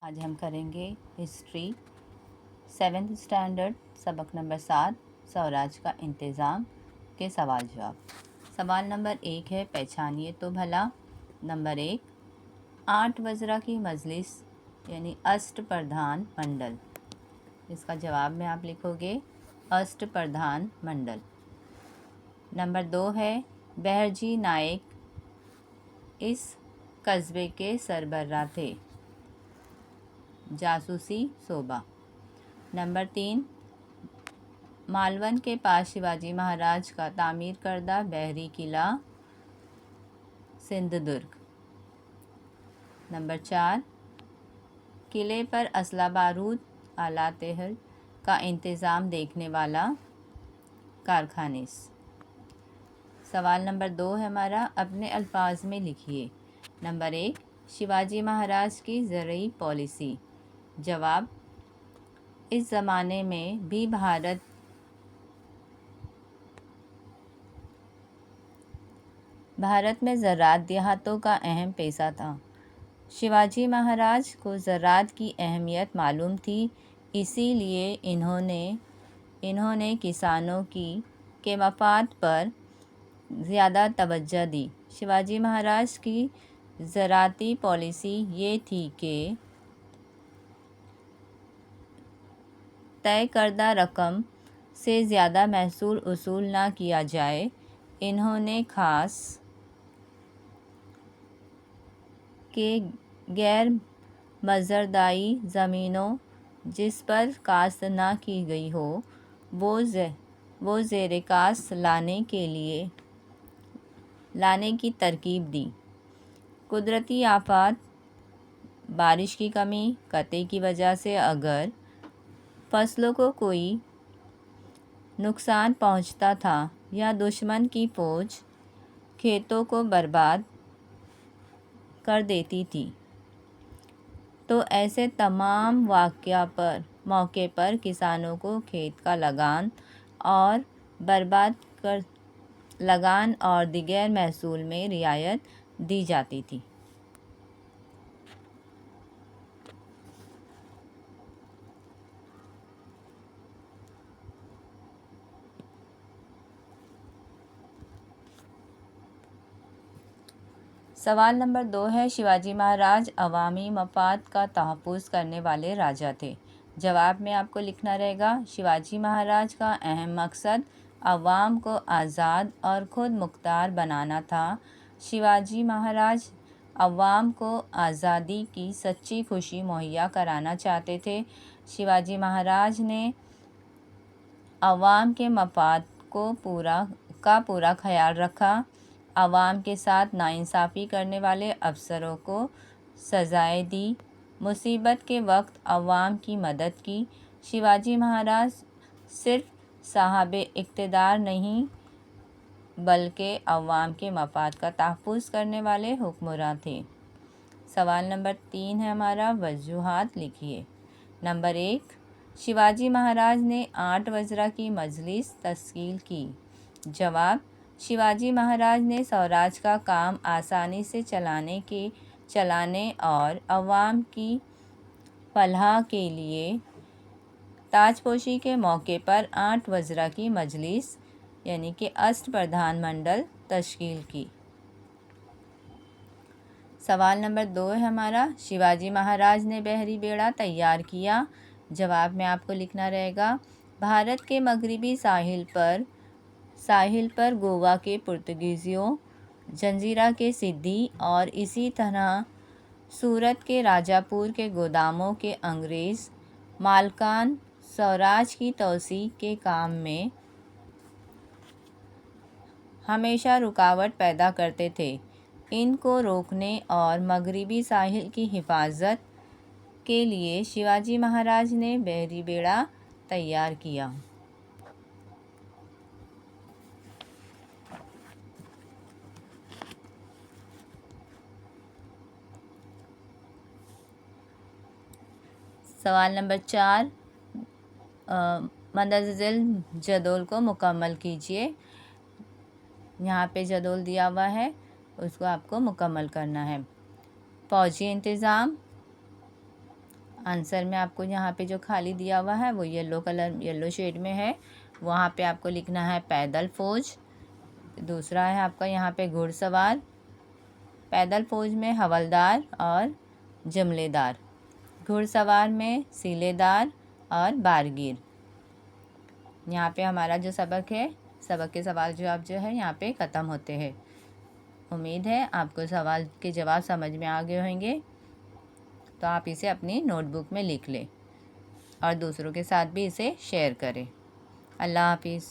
आज हम करेंगे हिस्ट्री 7th स्टैंडर्ड सबक नंबर 7 स्वराज का इंतज़ाम के सवाल जवाब। सवाल नंबर 1 है, पहचानिए तो भला। नंबर 1, 8 वज़रा की मजलिस यानी अष्टप्रधान मंडल। इसका जवाब में आप लिखोगे अष्टप्रधान मंडल। नंबर 2 है, बहरजी नायक इस कस्बे के सरबराह थे, जासूसी शोभा। नंबर 3, मालवन के पास शिवाजी महाराज का तामीर करदा बहरी किला सिंधुदुर्ग। नंबर 4, किले पर असला बारूद आला तेहल का इंतज़ाम देखने वाला कारखानिस। सवाल नंबर 2 है हमारा, अपने अल्फाज में लिखिए। नंबर 1, शिवाजी महाराज की ज़रूरी पॉलिसी। जवाब, इस ज़माने में भी भारत में ज़राअत देहातों का अहम पेशा था। शिवाजी महाराज को ज़राअत की अहमियत मालूम थी, इसीलिए इन्होंने किसानों के मफाद पर ज़्यादा तवज्जो दी। शिवाजी महाराज की ज़राअती पॉलिसी ये थी कि तय करदा रकम से ज़्यादा महसूल वसूल ना किया जाए। इन्होंने खास के गैर मज़रदाई ज़मीनों जिस पर काश्त ना की गई हो वो ज़ेर काश्त लाने की तरकीब दी। कुदरती आफात, बारिश की कमी, कत्ल की वजह से अगर फसलों को कोई नुकसान पहुंचता था या दुश्मन की फौज खेतों को बर्बाद कर देती थी, तो ऐसे तमाम मौके पर किसानों को खेत का लगान और दिगर महसूल में रियायत दी जाती थी। सवाल नंबर 2 है, शिवाजी महाराज अवामी मफाद का तहफ़्फ़ुज़ करने वाले राजा थे। जवाब में आपको लिखना रहेगा, शिवाजी महाराज का अहम मकसद अवाम को आज़ाद और ख़ुद मुख्तार बनाना था। शिवाजी महाराज अवाम को आज़ादी की सच्ची खुशी मुहैया कराना चाहते थे। शिवाजी महाराज ने अवाम के मफाद को पूरा ख्याल रखा। अवाम के साथ नाइंसाफ़ी करने वाले अफसरों को सज़ाएं दी। मुसीबत के वक्त अवाम की मदद की। शिवाजी महाराज सिर्फ साहबे इक़्तिदार नहीं बल्कि अवाम के मफाद का तहफ़्फ़ुज़ करने वाले हुक्मरां थे। सवाल नंबर 3 है हमारा, वजूहात लिखिए। नंबर 1, शिवाजी महाराज ने 8 वज़रा की मजलिस तश्कील की। जवाब, शिवाजी महाराज ने स्वराज का काम आसानी से चलाने और अवाम की फलाह के लिए ताजपोशी के मौके पर 8 वज़रा की मजलिस यानी कि अष्टप्रधान मंडल तश्कील की। सवाल नंबर 2 है हमारा, शिवाजी महाराज ने बहरी बेड़ा तैयार किया। जवाब में आपको लिखना रहेगा, भारत के मगरबी साहिल पर गोवा के पुर्तगीज़ियों, जंजीरा के सिद्दी और इसी तरह सूरत के राजापुर के गोदामों के अंग्रेज़ मालकान स्वराज की तोसी के काम में हमेशा रुकावट पैदा करते थे। इनको रोकने और मगरबी साहिल की हिफाजत के लिए शिवाजी महाराज ने बहरी बेड़ा तैयार किया। सवाल नंबर 4, मंदज़िल जदोल को मुकम्मल कीजिए। यहाँ पे जदोल दिया हुआ है, उसको आपको मुकम्मल करना है। फ़ौजी इंतज़ाम, आंसर में आपको यहाँ पे जो खाली दिया हुआ है वो येलो शेड में है। वहाँ पे आपको लिखना है पैदल फौज। दूसरा है आपका यहाँ पे घुड़सवार। पैदल फौज में हवलदार और जमलेदार, घुड़सवार में सीलेदार और बारगीर। यहाँ पे हमारा जो सबक है, सबक के सवाल जवाब जो है यहाँ पे ख़त्म होते हैं। उम्मीद है आपको सवाल के जवाब समझ में आ गए होंगे, तो आप इसे अपनी नोटबुक में लिख लें और दूसरों के साथ भी इसे शेयर करें। अल्लाह हाफिज़।